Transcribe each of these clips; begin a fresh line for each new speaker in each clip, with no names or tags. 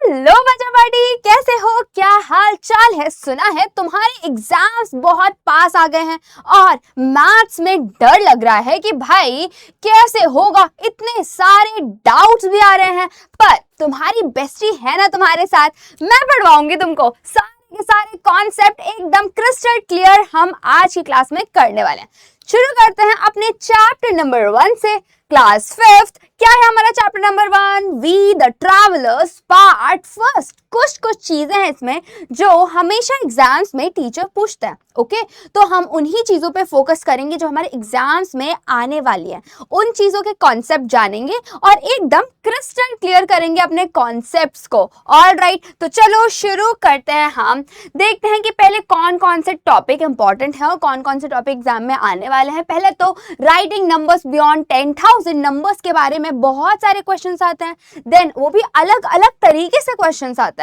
Hello बच्चा party, कैसे हो? क्या हाल चाल है? सुना है तुम्हारे एग्जाम्स बहुत पास आ गए हैं और मैथ्स में डर लग रहा है कि भाई कैसे होगा, इतने सारे डाउट्स भी आ रहे हैं। पर तुम्हारी बेस्टी है ना तुम्हारे साथ, मैं पढ़वाऊंगी तुमको सारे के सारे कॉन्सेप्ट एकदम क्रिस्टल क्लियर। हम आज की क्लास में करने वाले हैं। शुरू करते हैं अपने चैप्टर नंबर 1 से। क्लास 5th, क्या है हमारा chapter number 1? We the travellers part first. कुछ चीजें हैं इसमें जो हमेशा एग्जाम्स में टीचर पूछता है। ओके, तो हम उन्हीं चीजों पे फोकस करेंगे जो हमारे एग्जाम्स में आने वाली है। उन चीजों के कॉन्सेप्ट जानेंगे और एकदम क्रिस्टल क्लियर करेंगे अपने कॉन्सेप्ट्स को। ऑलराइट, तो चलो शुरू करते हैं। हम देखते हैं कि पहले कौन कौन से टॉपिक इंपॉर्टेंट है और कौन कौन से टॉपिक एग्जाम में आने वाले हैं। पहले तो राइटिंग नंबर्स बियॉन्ड 10,000 नंबर्स के बारे में बहुत सारे क्वेश्चंस आते हैं। देन वो भी अलग अलग तरीके से क्वेश्चंस आते हैं,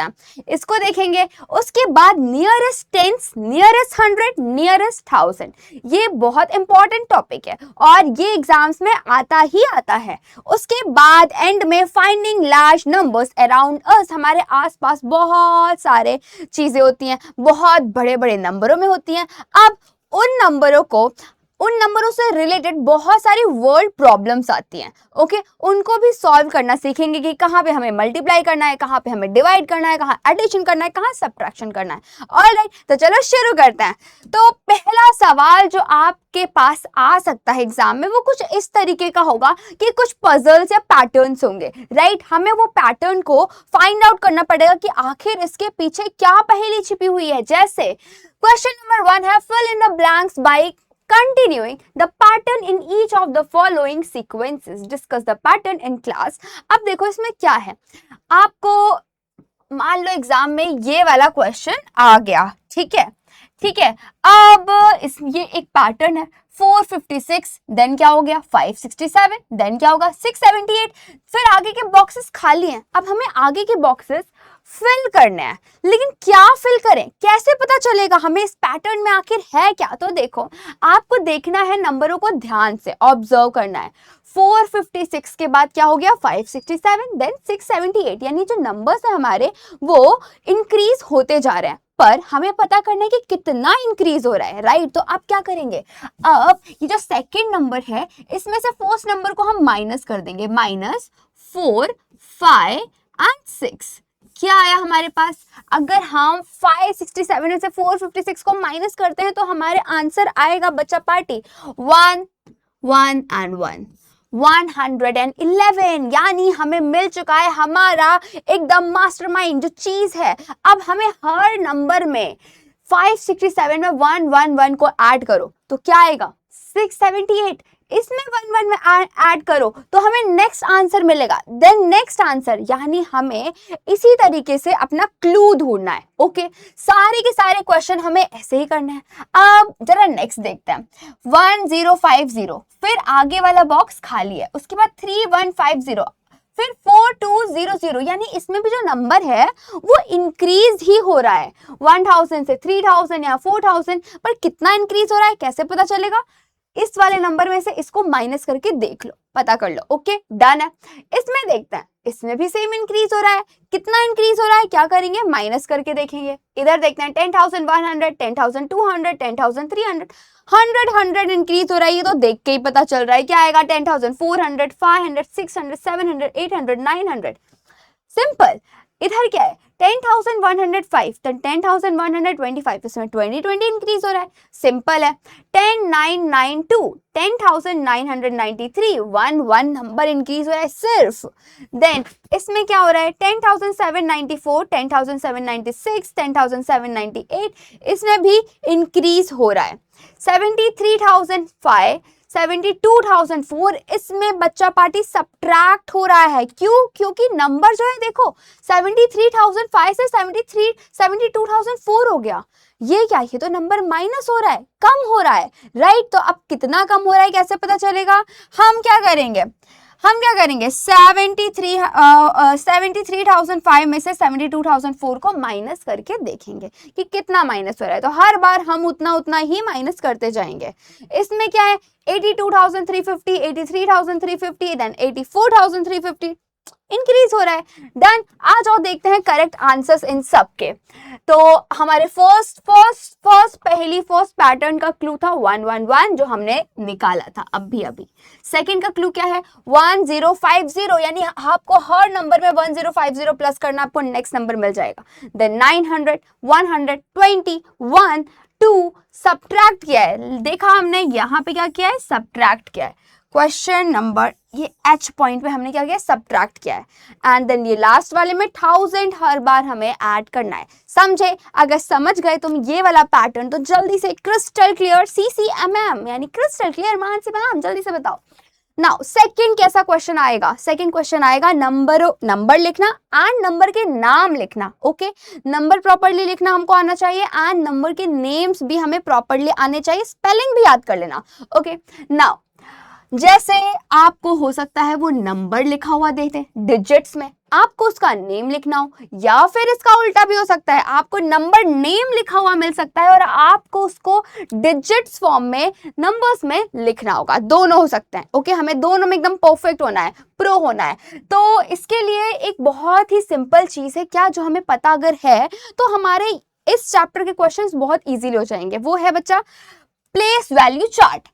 इसको देखेंगे। उसके बाद नियरेस्ट टेंस, नियरेस्ट 100, नियरेस्ट 1000, ये बहुत इंपॉर्टेंट टॉपिक है और ये एग्जाम्स में आता ही आता है। उसके बाद एंड में finding large numbers around us, हमारे आसपास बहुत सारे चीजें होती हैं, बहुत बड़े बड़े नंबरों में होती हैं। अब उन नंबरों से रिलेटेड बहुत सारी वर्ल्ड प्रॉब्लम्स आती हैं। ओके, उनको भी सॉल्व करना सीखेंगे कि कहाँ पे हमें मल्टीप्लाई करना है, कहाँ पे हमें डिवाइड करना है, कहाँ एडिशन करना है, कहाँ सब्ट्रैक्शन करना है। ऑलराइट, तो चलो शुरू करते हैं। तो पहला सवाल जो आपके पास आ सकता है एग्जाम में वो कुछ इस तरीके का होगा कि कुछ पजल्स या पैटर्न्स होंगे। राइट, हमें वो पैटर्न को फाइंड आउट करना पड़ेगा कि आखिर इसके पीछे क्या पहेली छिपी हुई है। जैसे क्वेश्चन नंबर 1 है, fill in the blanks by continuing the pattern in each of the following sequences, discuss the pattern in class। अब देखो इसमें क्या है, आपको मान लो एग्जाम में ये वाला क्वेश्चन आ गया, ठीक है। अब ये एक पैटर्न है, 456, देन क्या हो गया 567, देन क्या होगा 678, फिर आगे के बॉक्सेस खाली हैं। अब हमें आगे के बॉक्सेस फिल करने हैं, लेकिन क्या फिल करें, कैसे पता चलेगा हमें इस पैटर्न में आखिर है क्या? तो देखो, आपको देखना है, नंबरों को ध्यान से ऑब्जर्व करना है। 456 के बाद क्या हो गया 567, देन 678, यानी जो नंबर्स है हमारे वो इंक्रीज होते जा रहे हैं, पर हमें पता करना है कि कितना इंक्रीज हो रहा है। राइट, तो आप क्या करेंगे, अब ये जो सेकंड नंबर है इसमें से फर्स्ट नंबर को हम माइनस कर देंगे, -4, 5 एंड 6। क्या आया हमारे पास? अगर हम 567 से 456 को माइनस करते हैं तो हमारे आंसर आएगा बच्चा पार्टी 1, 1 एंड 1, 111। यानी हमें मिल चुका है हमारा एकदम मास्टरमाइंड जो चीज है। अब हमें हर नंबर में 567 में 111 को ऐड करो तो क्या आएगा 678, इसमें 11 में ऐड करो तो हमें नेक्स्ट आंसर मिलेगा, देन नेक्स्ट आंसर। यानी हमें इसी तरीके से अपना क्लू ढूंढना है। ओके, सारे के सारे क्वेश्चन हमें ऐसे ही करने हैं। अब जरा नेक्स्ट देखते हैं, 1050, फिर आगे वाला बॉक्स खाली है, उसके बाद 3150, फिर 4200, यानी इसमें भी जो नंबर है वो इंक्रीज ही हो रहा है, 1000 से 3000 या 4000, पर कितना इंक्रीज हो रहा है कैसे पता चलेगा? इस वाले नंबर में से इसको माइनस करके देख लो, पता कर लो। ओके, डन है। इसमें देखते हैं, इसमें भी सेम इंक्रीज हो रहा है, कितना इंक्रीज हो रहा है, क्या करेंगे माइनस करके देखेंगे। इधर देखते हैं 10,100, 10,200, 10,300, 100 इंक्रीज हो रहा है, ये तो देख के ही पता चल रहा है। क्या आएगा 10,400, 500, 600, 700, 800, 900। सिंपल। इधर क्या है 10,105, 10,125, इसमें 20 इंक्रीज हो रहा है, सिंपल है। 10,992, 10,993, 1 नंबर इंक्रीज हो रहा है सिर्फ। देन इसमें क्या हो रहा है 10,794, 10,796, 10,798, इसमें भी इंक्रीज हो रहा है। 73,005, 72,004, इसमें बच्चा पार्टी सब्ट्रैक्ट हो रहा है। क्यों? क्योंकि नंबर जो है देखो 73,005 से 72,004 हो गया। ये क्या, ये तो नंबर माइनस हो रहा है, कम हो रहा है। राइट, तो अब कितना कम हो रहा है कैसे पता चलेगा? हम क्या करेंगे 73,005 में से 72,004 को माइनस करके देखेंगे कि कितना माइनस हो रहा है। तो हर बार हम उतना ही माइनस करते जाएंगे। इसमें क्या है 82,350, 83,350, देन 84,350, इंक्रीज हो रहा है। डन। आ जाओ देखते हैं करेक्ट आंसर्स इन सब के। तो हमारे फर्स्ट पैटर्न का क्लू था 111 जो हमने निकाला था अभी। सेकंड का क्लू क्या है 1050, यानी आपको हर नंबर में 1050 प्लस करना, आपको नेक्स्ट नंबर मिल जाएगा। देन 900, 120, 1, 2 सब्ट्रैक्ट किया है, देखा हमने यहाँ पे क्या किया है, सब्ट्रैक्ट किया है। क्वेश्चन नंबर ये एच पॉइंट पे हमने क्या किया, सब्ट्रैक्ट किया है। एंड देन ये लास्ट वाले में 1000 हर बार हमें ऐड करना है। समझे? अगर समझ गए तुम ये वाला पैटर्न तो जल्दी से क्रिस्टल क्लियर CCMM यानी क्रिस्टल क्लियर मानसी मैम जल्दी से बताओ। नाउ सेकंड कैसा क्वेश्चन आएगा, सेकंड क्वेश्चन आएगा नंबर लिखना एंड नंबर के नाम लिखना। ओके, नंबर प्रॉपर्ली लिखना हमको आना चाहिए एंड नंबर के नेम्स भी हमें प्रॉपर्ली आने चाहिए, स्पेलिंग भी याद कर लेना। ओके, नाउ जैसे आपको हो सकता है वो नंबर लिखा हुआ देते डिजिट्स में, आपको उसका नेम लिखना हो, या फिर इसका उल्टा भी हो सकता है, आपको नंबर नेम लिखा हुआ मिल सकता है और आपको उसको डिजिट्स फॉर्म में नंबर्स में लिखना होगा। दोनों हो सकते हैं। ओके, हमें दोनों में एकदम परफेक्ट होना है, प्रो होना है। तो इसके लिए एक बहुत ही सिंपल चीज है, क्या जो हमें पता अगर है तो हमारे इस चैप्टर के क्वेश्चंस बहुत इजीली हो जाएंगे। वो है बच्चा प्लेस वैल्यू चार्ट।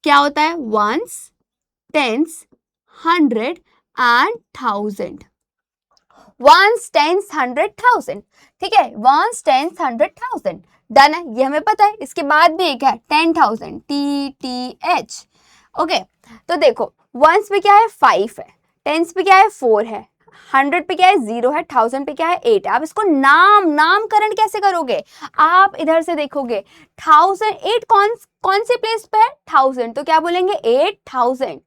क्या होता है, ones, tens, 100 and 1000। Ones, tens, 100, 1000। ठीक है, वंस, टेंस, 100, 1000 डन है, ये हमें पता है। इसके बाद भी एक है 10,000 TTH। ओके, तो देखो वंस पे क्या है 5 है, टेंस पे क्या है 4 है, 100 पे क्या है 0 है, 1000 पे क्या है 8 है। आप इसको नामकरण कैसे करोगे, आप इधर से देखोगे 1000 8 कौन से प्लेस पे है 1000, तो क्या बोलेंगे 8000।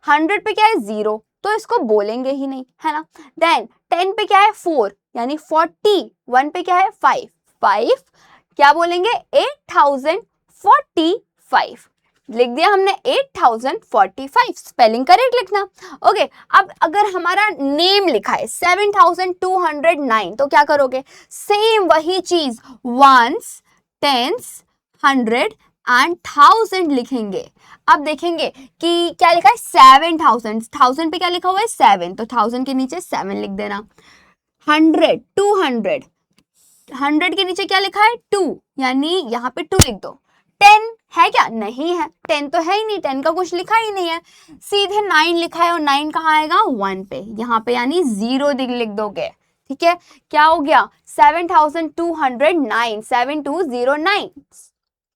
100 पे क्या है 0, तो इसको बोलेंगे ही नहीं, है ना। देन 10 पे क्या है 4 यानी 40, 1 पे क्या है 5, क्या बोलेंगे 8045। लिख दिया हमने 8045, स्पेलिंग करेक्ट लिखना। ओके, अब अगर हमारा नेम लिखा है 7209 तो क्या करोगे, सेम वही चीज वंस, टेंस, 100 एंड 1000 लिखेंगे। अब देखेंगे कि क्या लिखा है 7000, 1000 पे क्या लिखा हुआ है 7, तो 1000 के नीचे 7 लिख देना। 100, 200, 100 के नीचे क्या लिखा है 2, यानी यहाँ पे 2 लिख दो। 10 है क्या, नहीं है, 10 तो है ही नहीं, 10 का कुछ लिखा ही नहीं है। सीधे 9 लिखा है और 9 कहाँ आएगा 1 पे, यहाँ पे यानी 0 लिख दोगे। ठीक है, क्या हो गया 7209, 7209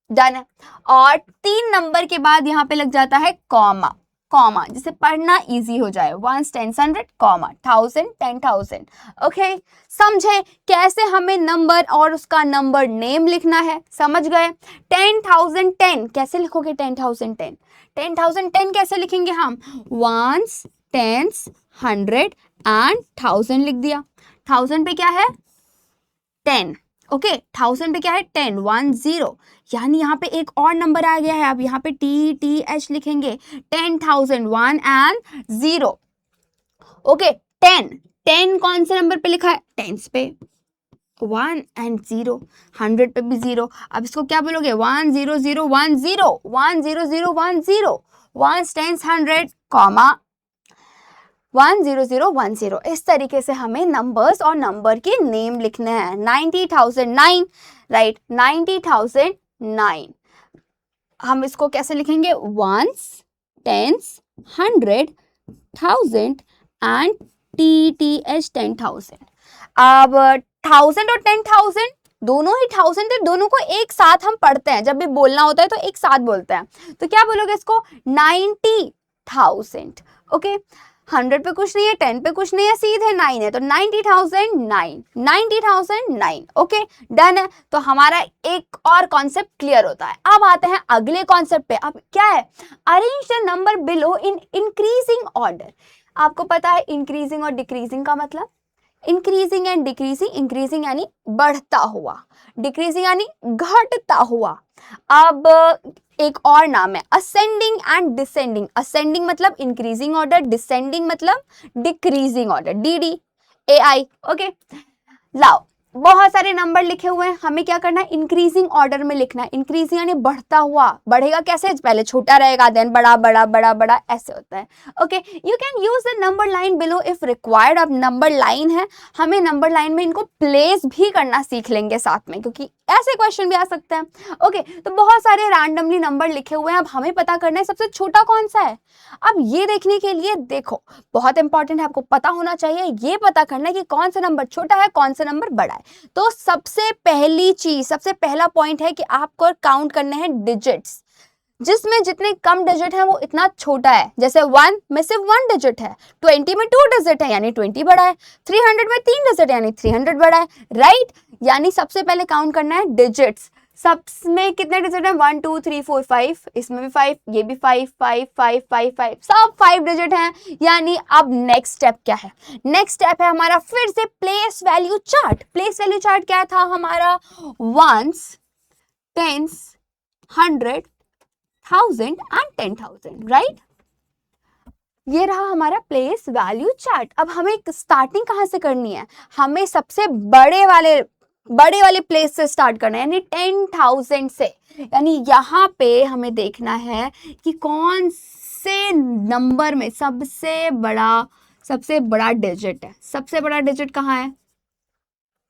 डन है। और 3 नंबर के बाद यहाँ पे लग जाता है कॉमा, जिसे पढ़ना इजी हो जाए, 1 10 100 कॉमा 1000 10,000। ओके, समझे कैसे हमें नंबर और उसका नंबर नेम लिखना है, समझ गए। 10,010 कैसे लिखोगे, 10,010 10,010 कैसे लिखेंगे हम, 1 10 100 एंड 1000 लिख दिया। 1000 पे क्या है 10, ओके, 1000 पे क्या है 10, 1 0, यानी यहाँ पे एक और नंबर आ गया है। अब यहाँ पे TTH लिखेंगे, 10,000 1 एंड 0। ओके, 10 कौन से नंबर पे लिखा है, टेंस पे 1 एंड 0, 100 पे भी 0। अब इसको क्या बोलोगे 1 0 0 1 0, 1 0 0 1 0, 1 10 100 कॉमा 1 0 0 1 0। इस तरीके से हमें नंबर्स और नंबर के नेम लिखने हैं। 90,009 राइट, 90,009 हम इसको कैसे लिखेंगे, वंस, टेंस, 100, 1000 एंड TTH 10,000। अब 1000 और 10,000 दोनों ही 1000 है, दोनों को एक साथ हम पढ़ते हैं, जब भी बोलना होता है तो एक साथ बोलते हैं। तो क्या बोलोगे इसको 90,000। ओके, 100 पे कुछ नहीं है, 10 पे कुछ नहीं है, सीधे 9 है, तो 90,009, 90,009। ओके, डन है। तो हमारा एक और कॉन्सेप्ट क्लियर होता है। अब आते हैं अगले कॉन्सेप्ट पे। अब क्या है, arrange the number below in increasing order. आपको पता है इंक्रीजिंग और डिक्रीजिंग का मतलब, इंक्रीजिंग एंड डिक्रीजिंग, इंक्रीजिंग यानी बढ़ता हुआ, डिक्रीजिंग यानी घटता हुआ। अब एक और नाम है असेंडिंग एंड डिसेंडिंग। असेंडिंग मतलब इंक्रीजिंग ऑर्डर, डिसेंडिंग मतलब डिक्रीजिंग ऑर्डर, DDAI। ओके, लाओ बहुत सारे नंबर लिखे हुए हैं, हमें क्या करना है, इंक्रीजिंग ऑर्डर में लिखना है। इंक्रीजिंग यानी बढ़ता हुआ, बढ़ेगा कैसे, पहले छोटा रहेगा देन बड़ा बड़ा बड़ा बड़ा, ऐसे होता है। Okay, you can use the number line below if required. अब नंबर लाइन है, हमें नंबर लाइन में इनको प्लेस भी करना सीख लेंगे साथ में, क्योंकि ऐसे क्वेश्चन भी आ सकते हैं। ओके, तो बहुत सारे रैंडमली नंबर लिखे हुए हैं, अब हमें पता करना है सबसे छोटा कौन सा है। अब ये देखने के लिए देखो, बहुत इंपॉर्टेंट है, आपको पता होना चाहिए, ये पता करना है कि कौन सा नंबर छोटा है, कौन सा नंबर बड़ा है। तो सबसे पहली चीज, सबसे पहला पॉइंट है कि आपको काउंट करने हैं डिजिट्स, जिसमें जितने कम डिजिट है वो इतना छोटा है। जैसे 1 में सिर्फ 1 डिजिट है, 20 में 2 डिजिट है यानी 20 बड़ा है, 300 में 3 डिजिट है यानी 300 बड़ा है, राइट। यानी सबसे पहले काउंट करना है डिजिट्स। सब में कितने डिजिट है, 1 2 3 4 5, इसमें भी 5, ये भी 5 5 5 5 5, सब 5 डिजिट हैं। यानी अब नेक्स्ट स्टेप क्या है, नेक्स्ट स्टेप है हमारा फिर से place value chart. Place value chart क्या था हमारा, वंस, टेंस, 100, 1000 एंड 10,000, राइट। ये रहा हमारा प्लेस वैल्यू चार्ट। अब हमें स्टार्टिंग कहां से करनी है, हमें सबसे बड़े वाले प्लेस से स्टार्ट करना है, यानी 10,000 से। यानी यहाँ पे हमें देखना है कि कौन से नंबर में सबसे बड़ा डिजिट है। सबसे बड़ा डिजिट कहाँ है,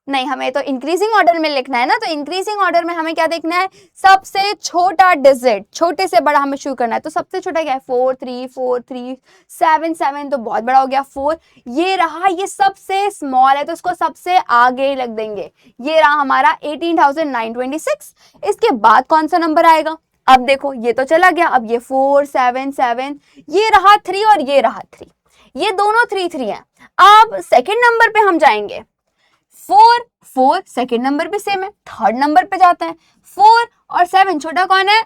नहीं, हमें तो इंक्रीजिंग ऑर्डर में लिखना है ना, तो इंक्रीजिंग ऑर्डर में हमें क्या देखना है, सबसे छोटा डिजिट, छोटे से बड़ा हमें शुरू करना है। तो सबसे छोटा क्या है, 4 3 4 3 7 7, तो बहुत बड़ा हो गया 4। ये रहा, ये सबसे स्मॉल है तो इसको सबसे आगे रख देंगे। ये रहा हमारा 18,926। इसके बाद कौन सा नंबर आएगा, अब देखो ये तो चला गया, अब ये 4 7 7, ये रहा 3 और ये रहा 3, ये दोनों 3 3 है। अब सेकेंड नंबर पे हम जाएंगे, 4 4 सेकेंड नंबर पे सेम है, थर्ड नंबर पे जाते हैं, 4 और 7, छोटा कौन है,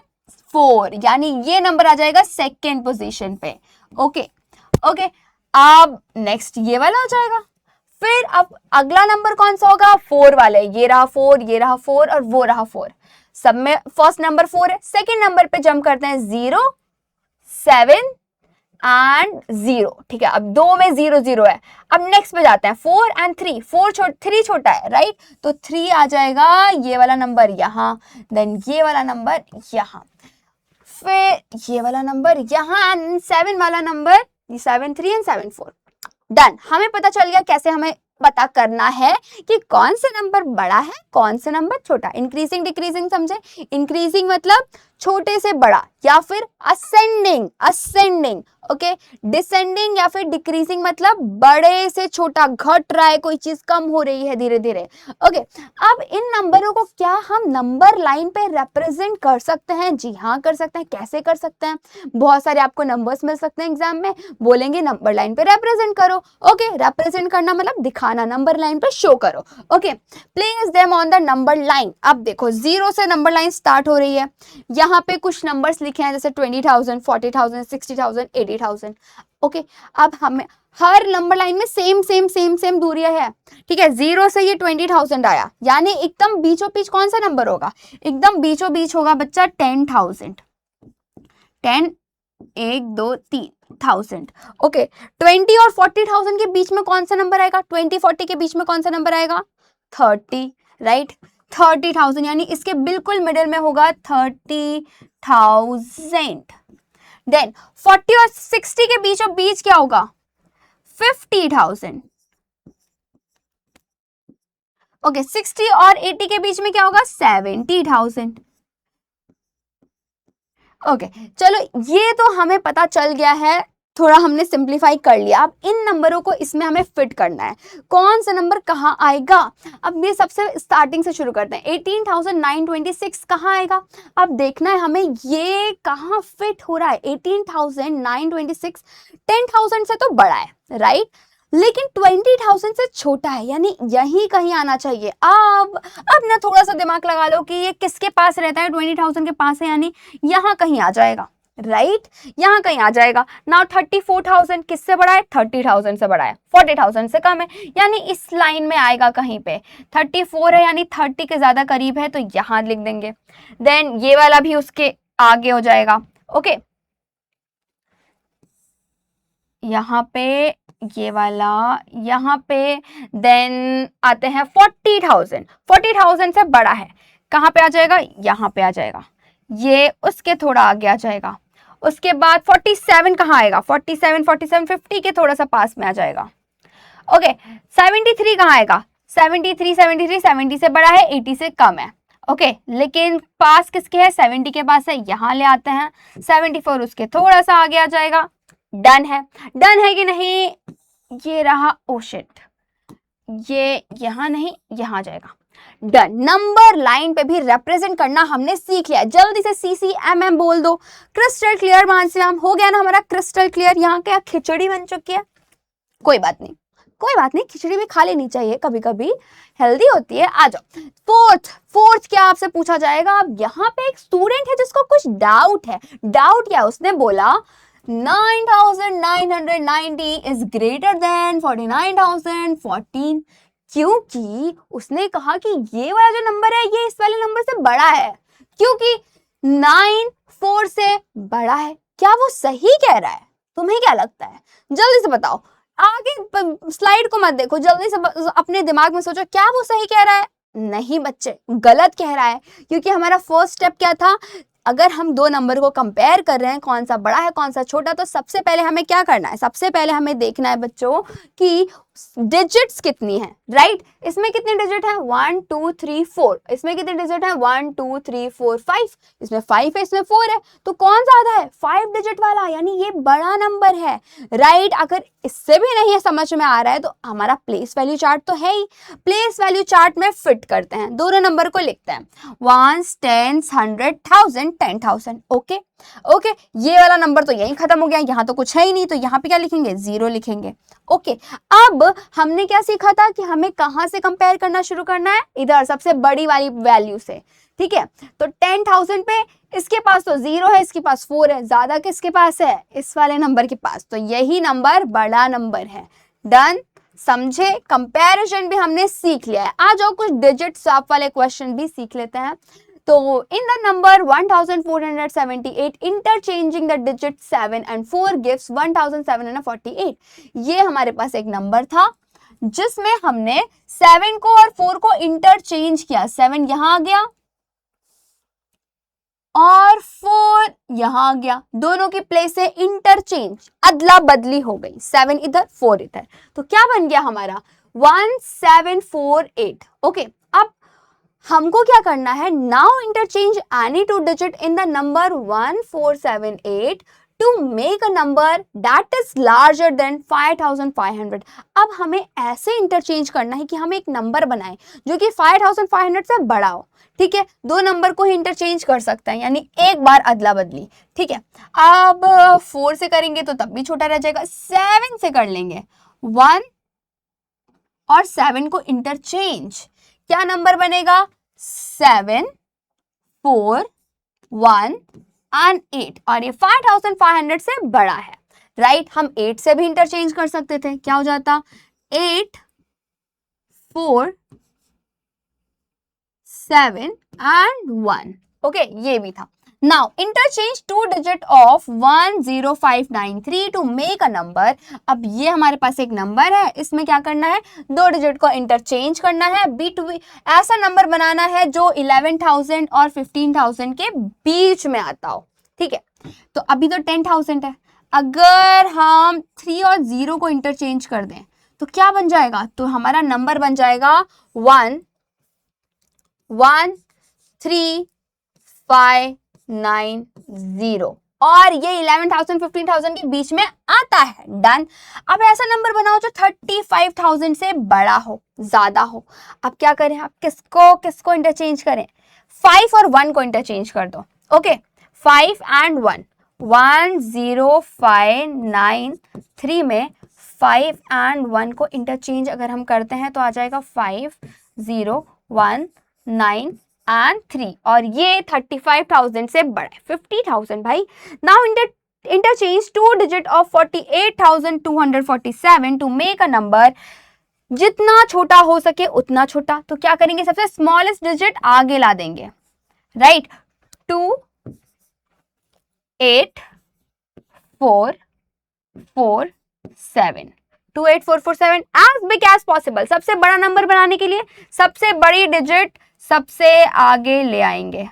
4, यानी ये नंबर आ जाएगा सेकेंड पोजीशन पे। ओके ओके, अब नेक्स्ट ये वाला हो जाएगा। फिर अब अगला नंबर कौन सा होगा, 4 वाले, ये रहा 4, ये रहा 4 और वो रहा 4। सब में फर्स्ट नंबर 4 है, सेकेंड नंबर पे जंप करते हैं, 0 7 एंड 0, ठीक है। अब 2 में 0 0 है। अब नेक्स्ट पे जाते हैं, 4 एंड 3, 3 छोटा है, राइट, तो 3 आ जाएगा, ये वाला नंबर यहाँ, देन ये वाला नंबर यहाँ, फिर ये वाला नंबर यहाँ, एंड 7 वाला नंबर, 7 3 एंड 7 4, डन। हमें पता चल गया कैसे हमें पता करना है कि कौन सा नंबर बड़ा है, कौन सा नंबर छोटा। इंक्रीजिंग डिक्रीजिंग समझे, इंक्रीजिंग मतलब छोटे से बड़ा, या फिर असेंडिंग, ओके। डिसेंडिंग या फिर डिक्रीजिंग मतलब बड़े से छोटा, घट रहा है, कोई चीज कम हो रही है धीरे धीरे, ओके। अब इन नंबरों को क्या हम नंबर लाइन पे रिप्रेजेंट कर सकते हैं, जी हाँ कर सकते हैं। कैसे कर सकते हैं, बहुत सारे आपको नंबर्स मिल सकते हैं एग्जाम में, बोलेंगे नंबर लाइन पे रिप्रेजेंट करो, ओके। रिप्रेजेंट करना मतलब दिखाना, नंबर लाइन पे शो करो, okay. Place them on the number line. अब देखो 0 से नंबर लाइन स्टार्ट हो रही है, यहाँ पे कुछ नंबर्स लिखे हैं जैसे 20,000 40,000 60,000 80,000, ओके। अब हमें हर नंबर लाइन में सेम दूरियां है, ठीक है। 0 से ये 20,000 आया, यानी एकदम बीचों बीच कौन सा नंबर होगा, एकदम बीचों बीच होगा बच्चा 10,000, 10 1 2 3,000, ओके। 20 और 40,000 के बीच में कौन सा नंबर आएगा, 20 40 के बीच में कौन सा नंबर आएगा, 30, राइट, 30,000, यानी इसके बिल्कुल मिडिल में होगा 30,000। देन 40 और 60 के बीचों बीच क्या होगा, 50,000, ओके। 60 और 80 के बीच में क्या होगा, 70,000, ओके। चलो ये तो हमें पता चल गया है, थोड़ा हमने सिंप्लीफाई कर लिया। अब इन नंबरों को इसमें हमें फिट करना है, कौन सा नंबर कहाँ आएगा। अब ये सबसे स्टार्टिंग से शुरू करते हैं, 18,926 कहाँ आएगा। अब देखना है हमें ये कहाँ फिट हो रहा है। 18,926 10,000 से तो बड़ा है, राइट, लेकिन 20,000 से छोटा है, यानी यही कहीं आना चाहिए। अब ना थोड़ा सा दिमाग लगा लो कि ये किसके पास रहता है, 20,000 के पास है, यानी यहाँ कहीं आ जाएगा, राइट, यहाँ कहीं आ जाएगा। नाउ 34,000 किससे बड़ा है, 30,000 से बड़ा है, 40,000 से कम है, यानी इस लाइन में आएगा कहीं पे। 34 है यानी 30 के ज्यादा करीब है, तो यहाँ लिख देंगे। देन ये वाला भी उसके आगे हो जाएगा, ओके। यहाँ पे ये वाला यहाँ पे, देन आते हैं 40,000। 40,000 से बड़ा है, कहाँ पे आ जाएगा, यहाँ पे आ जाएगा, ये उसके थोड़ा आगे आ जाएगा। उसके बाद 47 कहाँ आएगा, 47 50 के थोड़ा सा पास में आ जाएगा। ओके 73 कहाँ आएगा, 73 70 से बड़ा है, 80 से कम है। ओके लेकिन पास किसके है, 70 के पास है, यहाँ ले आते हैं। 74 उसके थोड़ा सा आगे आ जाएगा। डन है, डन है कि नहीं, ये रहा, ओ शिट, ये यहाँ नहीं, यहाँ जाएगा। डन। नंबर लाइन पे भी रिप्रेजेंट करना हमने सीख लिया। जल्दी से CCMM बोल दो। क्रिस्टल क्लियर मानसी मैम, हो गया ना हमारा क्रिस्टल क्लियर। यहाँ क्या खिचड़ी बन चुकी है, कोई बात नहीं, कोई बात नहीं, खिचड़ी भी खा लेनी चाहिए, कभी कभी हेल्दी होती है। आ जाओ फोर्थ क्या आपसे पूछा जाएगा। अब यहाँ पे एक स्टूडेंट है जिसको कुछ डाउट है। डाउट क्या, उसने बोला 9,990 इज ग्रेटर देन 49,014, क्योंकि उसने कहा कि ये वाला जो नंबर है ये इस वाले नंबर से बड़ा है, क्योंकि 9 4 से बड़ा है। क्या वो सही कह रहा है, तुम्हें क्या लगता है, जल्दी से बताओ। आगे स्लाइड को मत देखो, जल्दी से अपने दिमाग में सोचो, क्या वो सही कह रहा है। नहीं बच्चे, गलत कह रहा है, क्योंकि हमारा फर्स्ट स्टेप क्या था, अगर हम दो नंबर को कंपेयर कर रहे हैं, कौन सा बड़ा है कौन सा छोटा, तो सबसे पहले हमें क्या करना है, सबसे पहले हमें देखना है बच्चों कि डिजिट्स कितनी है, राइट। इसमें कितने डिजिट है, 1 2 3 4। इसमें कितने डिजिट है, 1 2 3 4 5। इसमें 5 है, इसमें 4 है, तो कौन ज्यादा है, 5 डिजिट वाला, यानी ये बड़ा नंबर है, राइट। अगर इससे भी नहीं समझ में आ रहा है तो हमारा प्लेस वैल्यू चार्ट तो है ही, प्लेस वैल्यू चार्ट में फिट करते हैं, दोनों नंबर को लिखते हैं, 1 10 100 1000 10,000। ओके ओके, ये वाला नंबर तो यहीं खत्म हो गया, यहाँ तो कुछ है ही नहीं, तो यहाँ पे क्या लिखेंगे, 0 लिखेंगे। ओके अब हमने क्या सीखा था कि हमें कहाँ से कंपेयर करना शुरू करना है, इधर सबसे बड़ी वाली वैल्यू से, ठीक है। तो 10,000 पे इसके पास तो 0 है, इसके पास 4 है, ज्यादा किसके पास है, इस वाले नंबर के पास, तो यही नंबर बड़ा नंबर है। डन, समझे, कंपैरिजन भी हमने सीख लिया है। आ जाओ कुछ डिजिट्स आप वाले क्वेश्चन भी सीख लेते हैं। तो इन the number 1478 interchanging the digit 7 and 4 gives 1748। ये हमारे पास एक नंबर था जिसमें हमने 7 को और 4 को इंटरचेंज किया। 7 यहां आ गया और 4 यहां आ गया, दोनों की प्लेस से इंटरचेंज, अदला बदली हो गई, 7 इधर 4 इधर, तो क्या बन गया हमारा 1748। ओके अब हमको क्या करना है, now interchange any two digit in the number 1478 to make a number that is larger than 5500। अब हमें ऐसे इंटरचेंज करना है कि हम एक नंबर बनाएं जो कि 5500 से बड़ा हो, ठीक है। दो नंबर को ही इंटरचेंज कर सकते हैं, यानी एक बार अदला बदली, ठीक है। अब 4 से करेंगे तो तब भी छोटा रह जाएगा, 7 से कर लेंगे, 1 और 7 को इंटरचेंज, क्या नंबर बनेगा, 7 4 1 and 8, और ये 5500 से बड़ा है, राइट। हम 8 से भी इंटरचेंज कर सकते थे, क्या हो जाता 8 4 7 and 1। ओके ये भी था। Now interchange two digit of 10593 to make a number. अब ये हमारे पास एक नंबर है, इसमें क्या करना है, दो डिजिट को इंटरचेंज करना है, बिटवीन ऐसा नंबर बनाना है जो 11,000 और 15,000 के बीच में आता हो, ठीक है। तो अभी तो 10,000 है, अगर हम 3 और 0 को इंटरचेंज कर दें तो क्या बन जाएगा, तो हमारा नंबर बन जाएगा 1 1 3 5 9 0, और ये 11,000 15,000 के बीच में आता है। डन। अब ऐसा नंबर बनाओ जो 35,000 से बड़ा हो, ज्यादा हो। अब क्या करें, आप किसको किसको इंटरचेंज करें, 5 और 1 को इंटरचेंज कर दो। ओके 5 and 1, 1 0 5 9 3 में 5 and 1 को इंटरचेंज अगर हम करते हैं तो आ जाएगा 5 0 1 9 and 3, और ये 35,000 से बड़ा है, 50,000 भाई। Now interchange two digit of 48,247 to make a number, जितना छोटा हो सके उतना छोटा। तो क्या करेंगे, सबसे स्मॉलेस्ट डिजिट आगे ला देंगे, right. 2 8 4 4 7, 28447 as big as possible. सबसे बड़ा नंबर बनाने के लिए सबसे बड़ी डिजिट सबसे आगे ले आएंगे,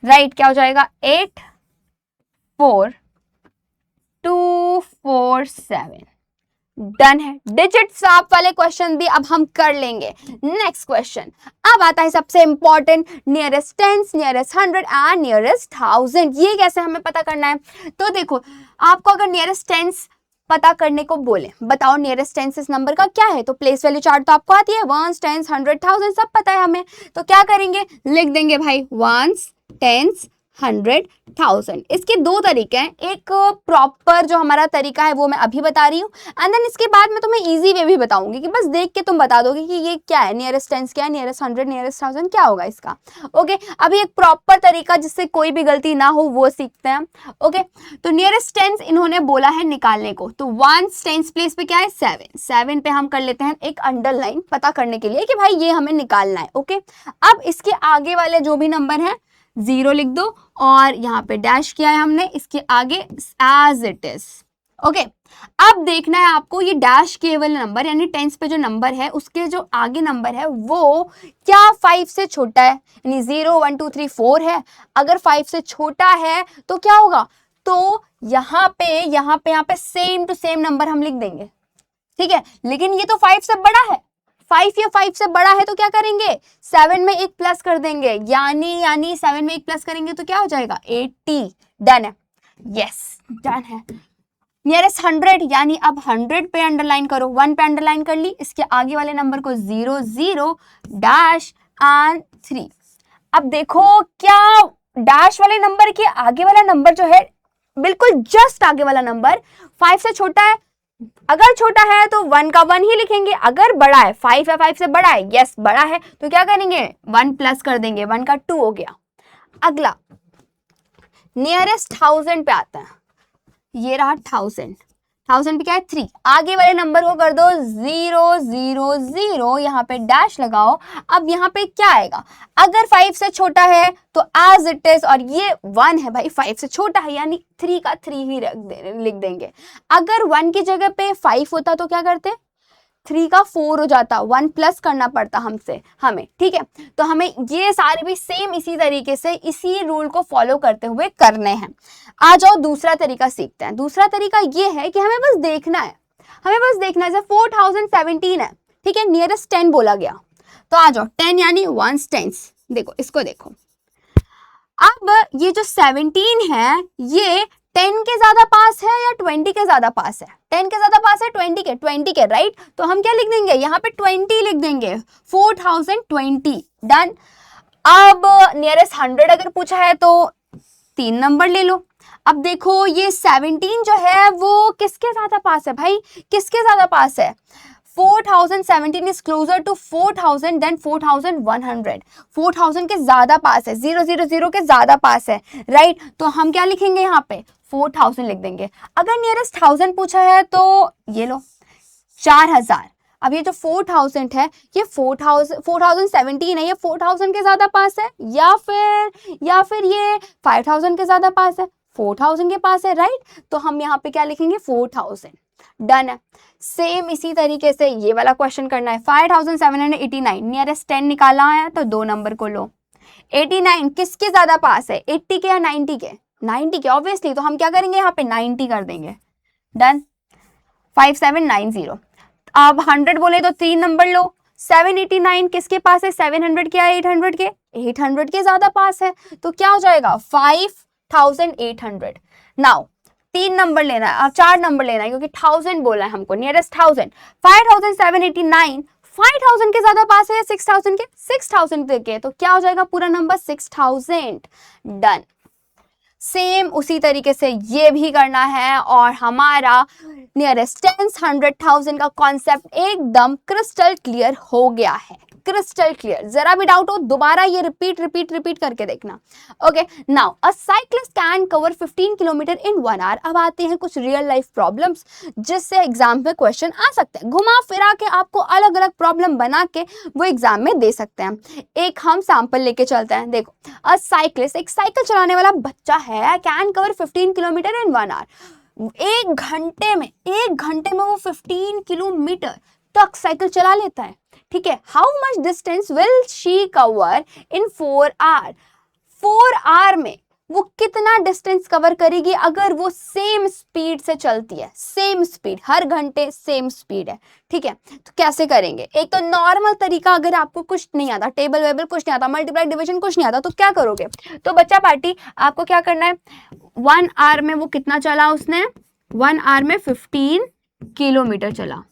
राइट। क्या हो जाएगा 84247। डन है। डिजिट स्वैप वाले क्वेश्चन भी अब हम कर लेंगे। नेक्स्ट क्वेश्चन अब आता है सबसे important, nearest tense, nearest 100 and nearest 1000। ये कैसे हमें पता करना है? तो देखो, आपको अगर नियरेस्ट टेंस पता करने को बोले, बताओ नियरेस्ट टेंस इस नंबर का क्या है, तो प्लेस वैल्यू चार्ट तो आपको आती है, वंस, टेंस, 100, 1000 सब पता है हमें। तो क्या करेंगे, लिख देंगे भाई वंस, टेंस, 100, 1000। इसके दो तरीके हैं, एक प्रॉपर जो हमारा तरीका है वो मैं अभी बता रही हूँ, एंड देन इसके बाद मैं तुम्हें इजी वे भी बताऊंगी कि बस देख के तुम बता दोगे कि ये क्या है, नियरेस्ट टेंस क्या है, नियरेस्ट 100, नियरेस्ट 1000 क्या होगा इसका। ओके, अभी एक प्रॉपर तरीका जिससे कोई भी गलती ना हो वो सीखते हैं। ओके, तो नियरेस्ट टेंस इन्होंने बोला है निकालने को, तो वंस टेंस प्लेस पे क्या है 7, 7 पे हम कर लेते हैं एक अंडरलाइन पता करने के लिए कि भाई ये हमें निकालना है। ओके, अब इसके आगे वाले जो भी नंबर हैं 0 लिख दो, और यहाँ पे डैश किया है हमने, इसके आगे एज इट इज। ओके, अब देखना है आपको ये डैश किए वाले नंबर यानी टेंस पे जो नंबर है उसके जो आगे नंबर है वो क्या 5 से छोटा है, यानी 0 1 2 3 4 है। अगर 5 से छोटा है तो क्या होगा, तो यहाँ पे सेम टू सेम नंबर हम लिख देंगे, ठीक है। लेकिन ये तो 5 से बड़ा है, 5 या 5 से बड़ा है तो क्या करेंगे, 7 में एक प्लस कर देंगे, यानी 7 में एक प्लस करेंगे तो क्या हो जाएगा 80। डन है, यस डन है। नियरेस्ट 100 यानी अब 100 पे अंडरलाइन करो, 1 पे अंडरलाइन कर ली, इसके आगे वाले नंबर को 0 0 डैश एंड 3। अब देखो क्या डैश वाले नंबर के आगे वाला नंबर जो है बिल्कुल जस्ट आगे वाला नंबर 5 से छोटा है। अगर छोटा है तो 1 का 1 ही लिखेंगे, अगर बड़ा है 5 या 5 से बड़ा है, यस बड़ा है, तो क्या करेंगे 1 प्लस कर देंगे, 1 का 2 हो गया। अगला नियरेस्ट 1000 पे आता है, ये रहा 1000 पे क्या है 3, आगे वाले नंबर को कर दो 0 0 0, यहाँ पे डैश लगाओ। अब यहाँ पे क्या आएगा, अगर 5 से छोटा है तो एज इट इज, और ये 1 है भाई 5 से छोटा है यानी 3 का 3 ही लिख देंगे। अगर 1 की जगह पे 5 होता तो क्या करते, 3 का 4 हो जाता, 1 प्लस करना पड़ता हमें, ठीक है। तो हमें ये सारे भी सेम इसी तरीके से इसी रूल को फॉलो करते हुए करने हैं। आ जाओ दूसरा तरीका सीखते हैं। दूसरा तरीका ये है कि हमें बस देखना है, जैसे 4017 है, ठीक है, नियरेस्ट 10 बोला गया, तो आ जाओ 10 यानी वंस टेंस, देखो इसको देखो। अब ये जो 17 है ये 10 के ज्यादा पास है या 20 के ज्यादा पास है, 10 के ज्यादा पास है 20 के राइट, तो हम क्या लिख देंगे यहाँ पे 20 लिख देंगे, 4020। डन। अब नियरेस्ट 100 अगर पूछा है तो 3 नंबर ले लो। अब देखो ये 17 जो है वो किसके ज्यादा पास है भाई, किसके ज्यादा पास है, 4017 is closer to 4000 than 4100, 4000 के ज्यादा पास है, 000 के ज्यादा पास है, राइट। तो हम क्या लिखेंगे यहाँ पे 4000 लिख देंगे। अगर नियरेस्ट 1000 पूछा है तो ये लो 4000। अब ये जो 4000 है ये 4017 है, ये 4000 के ज्यादा पास है या फिर ये 5000 के ज्यादा पास है, 4000 के पास है, राइट। तो हम यहाँ पे क्या लिखेंगे 4000। डन है। सेम इसी तरीके से ये वाला क्वेश्चन करना है। 5789 नियरेस्ट 10 निकाला है तो 2 नंबर को लो। 89 किसके ज्यादा पास है, 80 के या 90 के, 90 के ऑब्वियसली, तो हम क्या करेंगे यहाँ पे 90 कर देंगे। डन। 5790। अब 100 बोले तो 3 नंबर लो। 789 किसके पास है, 700 के या 800 के, 800 के ज्यादा पास है, तो क्या हो जाएगा 5800। नाउ 3 नंबर लेना है, अब 4 नंबर लेना है क्योंकि 1000 बोला है हमको, नियरेस्ट 1000। 5789 5000 के ज्यादा पास है या 6000 के, 6000 के, तो क्या हो जाएगा पूरा नंबर 6000। डन। सेम उसी तरीके से ये भी करना है और हमारा नियरेस्ट 10, 100, 1000 का कॉन्सेप्ट एकदम क्रिस्टल क्लियर हो गया है, क्रिस्टल क्लियर। जरा भी डाउट हो दोबारा ये रिपीट करके देखना। Okay, now a cyclist can cover 15 kilometre in 1 hour. अब आते हैं कुछ रियल लाइफ प्रॉब्लम्स जिससे एग्जाम में क्वेश्चन आ सकते हैं, घुमा फिरा के आपको अलग अलग प्रॉब्लम बना के वो एग्जाम में दे सकते हैं। एक हम सैंपल लेके चलते हैं। देखो, अ साइक्लिस्ट एक साइकिल चलाने वाला बच्चा है, can cover 15 kilometre in 1 hour. एक घंटे में वो 15 किलोमीटर तक साइकिल चला लेता है, ठीक है। How much distance will she cover in 4 hour, 4 hour में वो कितना डिस्टेंस कवर करेगी अगर वो सेम स्पीड से चलती है, सेम स्पीड, हर घंटे सेम स्पीड है, ठीक है। तो कैसे करेंगे? एक तो नॉर्मल तरीका, अगर आपको कुछ नहीं आता, टेबल वेबल कुछ नहीं आता, मल्टीप्लाई डिवीजन कुछ नहीं आता, तो क्या करोगे? तो बच्चा पार्टी आपको क्या करना है, 1 आवर में वो कितना चला उसने, 1 आवर में 15 किलोमीटर चला,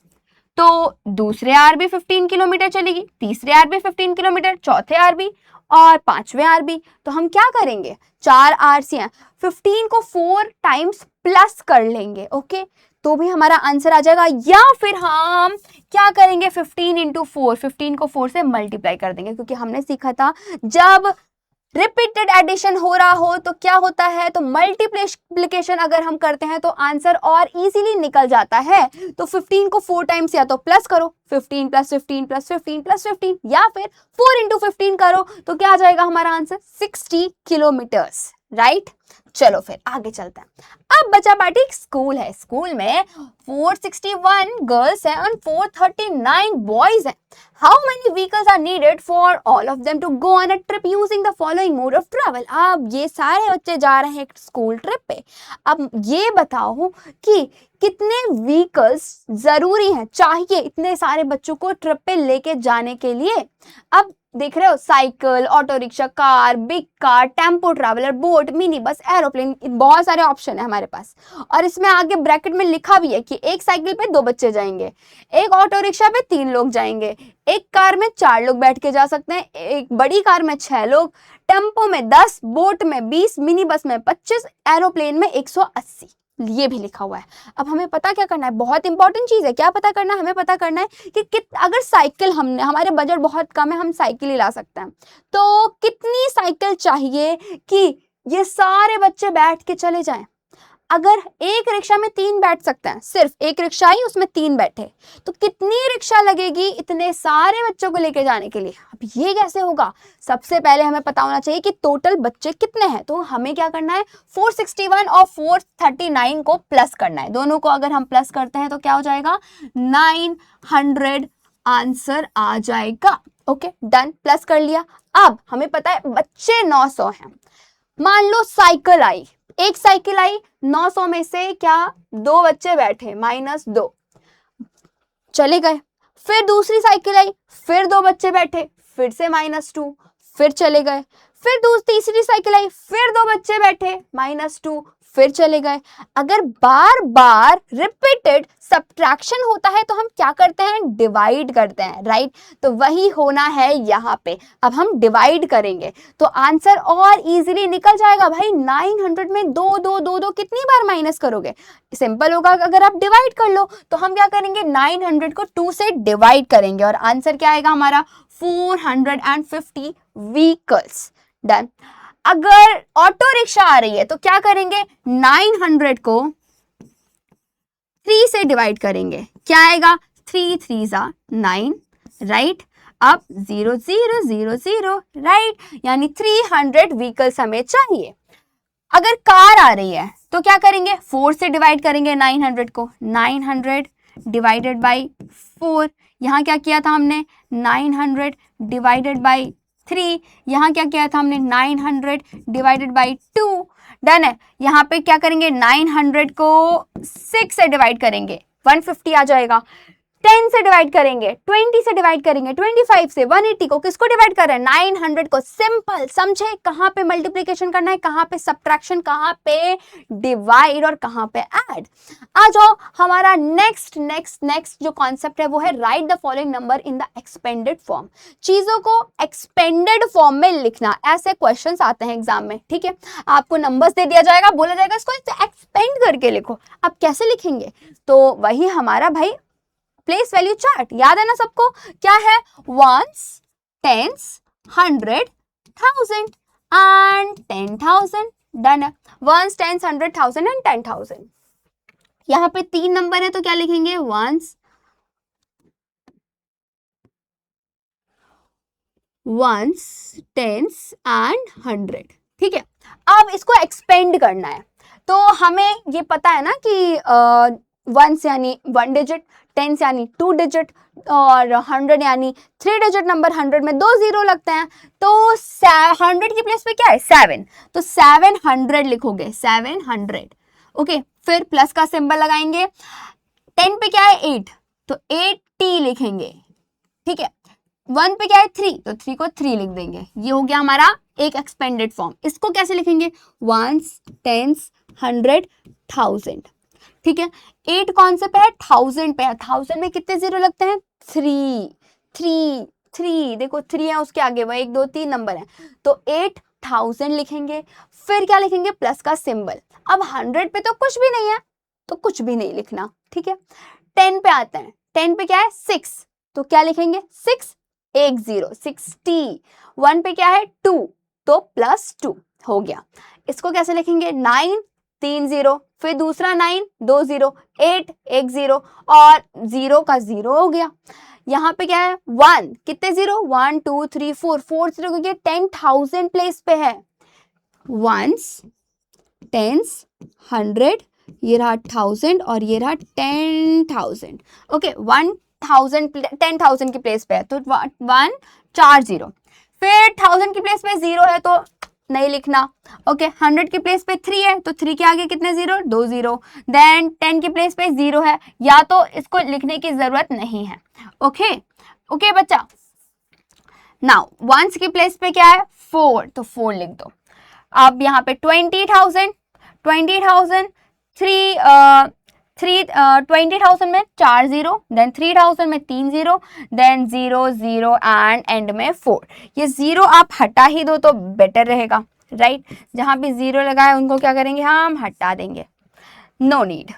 तो दूसरे आर भी 15 किलोमीटर चलेगी, तीसरे आर भी 15 किलोमीटर, चौथे आर भी और पांचवें आर भी। तो हम क्या करेंगे, 4 आर्स हैं, 15 को 4 टाइम्स प्लस कर लेंगे, ओके, तो भी हमारा आंसर आ जाएगा। या फिर हम क्या करेंगे, 15 इंटू 4, 15 को 4 से मल्टीप्लाई कर देंगे, क्योंकि हमने सीखा था जब रिपीटेड एडिशन हो रहा हो तो क्या होता है, तो मल्टीप्लिकेशन अगर हम करते हैं तो आंसर और इजीली निकल जाता है। तो 15 को 4 टाइम्स या तो प्लस करो, 15 प्लस 15 प्लस 15 प्लस 15, या फिर 4 इंटू 15 करो, तो क्या आ जाएगा हमारा आंसर, 60 किलोमीटर्स, राइट। चलो फिर आगे चलते हैं। अब बच्चा पार्टी स्कूल है, स्कूल में 461 गर्ल्स हैं और 439 बॉयज हैं। How many vehicles are needed for all of them to go on a trip using the following mode of travel. अब ये सारे बच्चे जा रहे हैं एक स्कूल ट्रिप पे। अब ये बताओ कि कितने व्हीकल्स जरूरी हैं, चाहिए इतने सारे बच्चों को ट्रिप पे लेके जाने के लिए। अब देख रहे हो, cycle, auto rickshaw, car, big car, tempo traveller, boat, mini bus, aeroplane, बहुत सारे ऑप्शन है हमारे पास। और इसमें आगे ब्रैकेट में लिखा भी है कि एक साइकिल पे 2 बच्चे जाएंगे, एक ऑटो रिक्शा पे 3 लोग जाएंगे, एक कार में 4 लोग बैठ के जा सकते हैं, एक बड़ी कार में 6 लोग, टेम्पो में 10, बोट में 20, मिनी बस में 25, एरोप्लेन में 180, ये भी लिखा हुआ है। अब हमें पता क्या करना है, बहुत इंपॉर्टेंट चीज है, क्या पता करना है, हमें पता करना है कि अगर साइकिल हमने, हमारे बजट बहुत कम है, हम साइकिल ही ला सकते हैं, तो कितनी साइकिल चाहिए कि ये सारे बच्चे बैठ के चले जाएं। अगर एक रिक्शा में 3 बैठ सकते हैं, सिर्फ एक रिक्शा ही, उसमें 3 बैठे, तो कितनी रिक्शा लगेगी इतने सारे बच्चों को लेके जाने के लिए। अब ये कैसे होगा, सबसे पहले हमें पता होना चाहिए कि टोटल बच्चे कितने हैं। तो हमें क्या करना है, 461 और 439 को प्लस करना है। दोनों को अगर हम प्लस करते हैं तो क्या हो जाएगा, 900 आंसर आ जाएगा। ओके डन, प्लस कर लिया। अब हमें पता है बच्चे 900 हैं। मान लो साइकिल आई, एक साइकिल आई, 900 में से क्या 2 बच्चे बैठे, -2 चले गए। फिर दूसरी साइकिल आई, फिर 2 बच्चे बैठे, फिर से -2 फिर चले गए। फिर तीसरी साइकिल आई, फिर 2 बच्चे बैठे, -2 फिर चले गए। अगर बार बार रिपीटेड सब्ट्रैक्शन होता है तो हम क्या करते हैं, डिवाइड करते हैं, राइट। तो वही होना है यहाँ पे। अब हम डिवाइड करेंगे तो आंसर और इजीली निकल जाएगा भाई। 900 में 2 2 2 2 कितनी बार माइनस करोगे, सिंपल होगा। अगर आप डिवाइड कर लो तो हम क्या करेंगे, 900 को 2 से डिवाइड करेंगे और आंसर क्या आएगा हमारा, 450 व्हीकल्स। डन। अगर ऑटो रिक्शा आ रही है तो क्या करेंगे, 900 को 3 से डिवाइड करेंगे, क्या आएगा, 3 3 9, राइट। अब 0 0 0 0, राइट, यानी 300 व्हीकल्स हमें चाहिए। अगर कार आ रही है तो क्या करेंगे, 4 से डिवाइड करेंगे 900 को, 900 डिवाइडेड बाई 4, यहाँ क्या किया था हमने, 900 डिवाइडेड बाई 3, यहाँ क्या किया था हमने, 900 डिवाइडेड बाई 2। डन है। यहाँ पे क्या करेंगे, 900 को 6 से डिवाइड करेंगे, 150 आ जाएगा। 10 से डिवाइड करेंगे, 20 से डिवाइड करेंगे, 25 से, 180 को किसको डिवाइड कर रहे हैं, 900 को। सिंपल, समझे कहाँ पे मल्टीप्लिकेशन करना है, कहाँ पे सब्ट्रैक्शन, कहाँ पे डिवाइड और कहाँ पे ऐड। आ जाओ, हमारा नेक्स्ट जो कॉन्सेप्ट है वो है right the following number in the expanded form. चीजों को एक्सपेंडेड फॉर्म में लिखना, ऐसे क्वेश्चंस आते हैं एग्जाम में, ठीक है। आपको नंबर्स दे दिया जाएगा, बोला जाएगा इसको एक्सपेंड करके लिखो। अब कैसे लिखेंगे, तो वही हमारा भाई प्लेस वैल्यू चार्ट, याद है ना सबको, क्या है, वंस, टेंस, 100, 1000 एंड 10,000। डन है, वंस, टेंस, 100, 1000 एंड 10,000। यहाँ पे 3 नंबर है तो क्या लिखेंगे, वंस, टेंस एंड 100, ठीक है। अब इसको एक्सपेंड करना है तो हमें ये पता है ना कि 1 यानी 1 डिजिट, 10 यानी 2 डिजिट और 100 यानी 3 डिजिट नंबर। 100 में 2 जीरो लगते हैं, तो 100 की प्लेस पे क्या है 7, तो 700 लिखोगे 700। ओके, फिर प्लस का सिंबल लगाएंगे। 10 पे क्या है 8, तो 80 लिखेंगे। ठीक है, 1 पे क्या है 3, तो 3 को 3 लिख देंगे। ये हो गया हमारा एक एक्सपेंडेड फॉर्म। इसको कैसे लिखेंगे, 1s, 10s, 100, 1000। ठीक है, 8 कौन से पे है 1000 पे है। 1000 में कितने जीरो लगते हैं 3, 3, 3, देखो 3 है उसके आगे, वह 1 2 3 नंबर है, तो 8000 लिखेंगे। फिर क्या लिखेंगे, प्लस का सिंबल। अब 100 पे तो कुछ भी नहीं है, तो कुछ भी नहीं लिखना। ठीक है, 10 पे आते हैं। 10 पे क्या है 6, तो क्या लिखेंगे 6 1 0 60। 1 पे क्या है 2, तो प्लस 2 हो गया। इसको कैसे लिखेंगे 9 3 0, फिर दूसरा 9 2 0, 8 1 0 और 0 का 0 हो गया। यहाँ पे क्या है 1, कितने जीरो 1 2 3 4, 4 जीरो क्योंकि 10,000 प्लेस पे है। 1s, 10s, 100, ये रहा 1000 और ये रहा 10,000। ओके, 10,000 की प्लेस पे है, तो 1 4 0, फिर 1000 की प्लेस पे 0 है तो नहीं लिखना। ओके, 100 की प्लेस पे 3 है, तो 3 के आगे कितने जीरो 2 0। देन 10 की प्लेस पे 0 है, या तो इसको लिखने की जरूरत नहीं है। ओके ओके बच्चा, नाउ 1s की प्लेस पे क्या है 4, तो 4 लिख दो। अब यहाँ पे 20,000, 20,000 20,000 में 4 जीरो, देन 3,000 में 3 जीरो, देन 0 0 एंड एंड में 4। ये 0 आप हटा ही दो तो बेटर रहेगा, राइट। जहां भी 0 लगा है उनको क्या करेंगे हम हटा देंगे, नो नीड।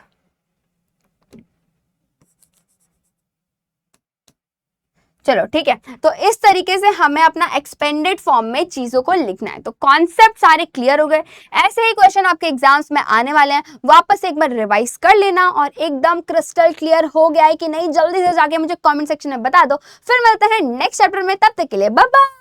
चलो ठीक है, तो इस तरीके से हमें अपना एक्सपेंडेड फॉर्म में चीजों को लिखना है। तो कॉन्सेप्ट सारे क्लियर हो गए। ऐसे ही क्वेश्चन आपके एग्जाम्स में आने वाले हैं, वापस एक बार रिवाइज कर लेना और एकदम क्रिस्टल क्लियर हो गया है कि नहीं जल्दी से जाके मुझे कमेंट सेक्शन में बता दो। फिर मिलते हैं नेक्स्ट चैप्टर में, तब तक के लिए बाय बाय।